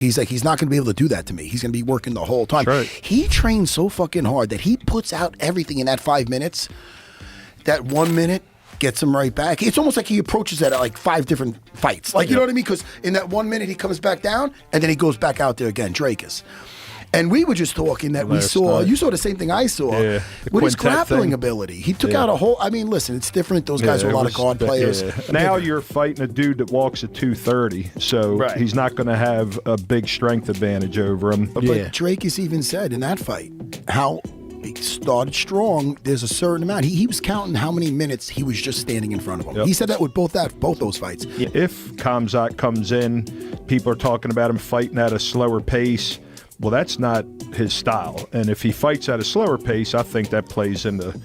He's like, he's not going to be able to do that to me. He's going to be working the whole time. Right. He trains so fucking hard that he puts out everything in that 5 minutes. That 1 minute gets him right back. It's almost like he approaches that at like 5 different fights. Like, you know what I mean? Because in that 1 minute, he comes back down, and then he goes back out there again, Drakus. And we were just talking that we saw, you saw the same thing I saw, with his grappling ability. He took out a whole, I mean, listen, it's different. Those guys are a lot of guard players. Now you're fighting a dude that walks at 230, so he's not going to have a big strength advantage over him. But Drakus even said in that fight how he started strong. There's a certain amount. He was counting how many minutes he was just standing in front of him. He said that with both those fights. If Khamzat comes in, people are talking about him fighting at a slower pace. Well, that's not his style. And if he fights at a slower pace, I think that plays into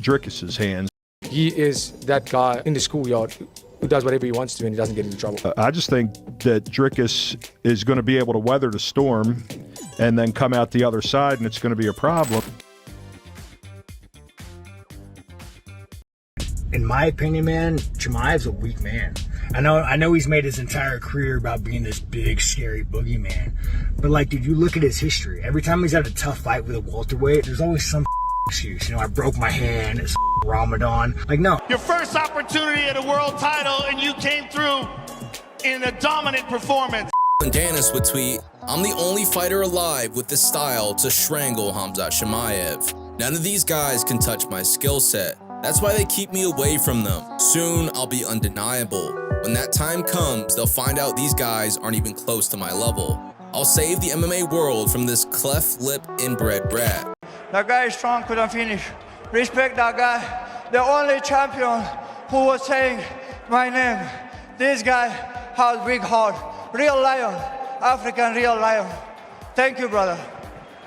Drakus's hands. He is that guy in the schoolyard who does whatever he wants to and he doesn't get into trouble. I just think that Drakus is going to be able to weather the storm and then come out the other side, and it's going to be a problem. In my opinion, man, Chimaev's a weak man. I know he's made his entire career about being this big, scary boogeyman. But, like, dude, you look at his history. Every time he's had a tough fight with a welterweight, there's always some excuse. You know, I broke my hand, it's Ramadan. Like, no. Your first opportunity at a world title, and you came through in a dominant performance. Dennis would tweet, "I'm the only fighter alive with the style to strangle Khamzat Chimaev. None of these guys can touch my skill set. That's why they keep me away from them. Soon, I'll be undeniable. When that time comes, they'll find out these guys aren't even close to my level. I'll save the MMA world from this cleft lip inbred brat." That guy is strong, couldn't finish. Respect that guy. The only champion who was saying my name. This guy has big heart. Real lion. African real lion. Thank you, brother.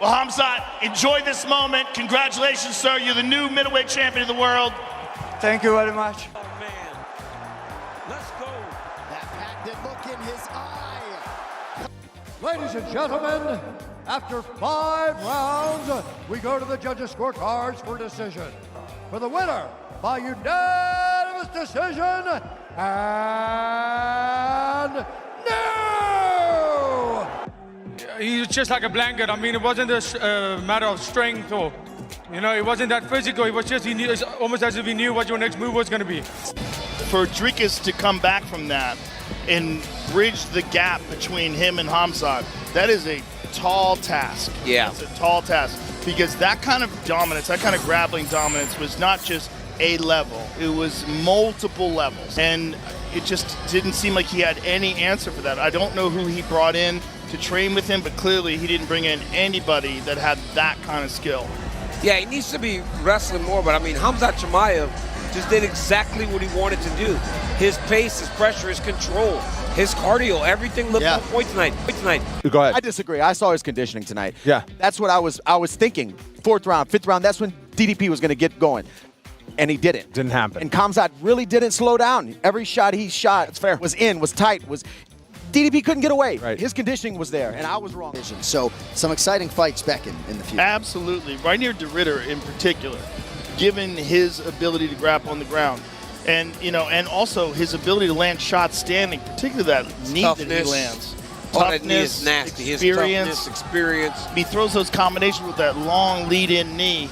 Well, Khamzat, enjoy this moment. Congratulations, sir. You're the new middleweight champion of the world. Thank you very much. Oh, man. Let's go. That patented look in his eye. Ladies and gentlemen, after 5 rounds, we go to the judges' scorecards for decision. For the winner, by unanimous decision, and no! He's just like a blanket. I mean, it wasn't a matter of strength or, you know, it wasn't that physical. It was just, he knew, it's almost as if he knew what your next move was going to be. For Drakus to come back from that and bridge the gap between him and Khamzat, that is a tall task. Yeah. It's a tall task because that kind of dominance, that kind of grappling dominance was not just a level. It was multiple levels. And it just didn't seem like he had any answer for that. I don't know who he brought in to train with him, but clearly he didn't bring in anybody that had that kind of skill. Yeah, he needs to be wrestling more, but I mean, Khamzat Chimaev just did exactly what he wanted to do. His pace, his pressure, his control, his cardio, everything looked on point tonight. Go ahead. I disagree. I saw his conditioning tonight. Yeah. That's what I was thinking. 4th round, 5th round, that's when DDP was going to get going. And he didn't. Didn't happen. And Khamzat really didn't slow down. Every shot he shot was in, was tight, was... DDP couldn't get away. Right. His conditioning was there, and I was wrong. So some exciting fights back in the future. Absolutely. Right near DeRitter in particular, given his ability to grapple on the ground. And, you know, and also his ability to land shots standing, particularly that knee that he lands. That knee is nasty. Experience. His toughness, experience. He throws those combinations with that long lead-in knee.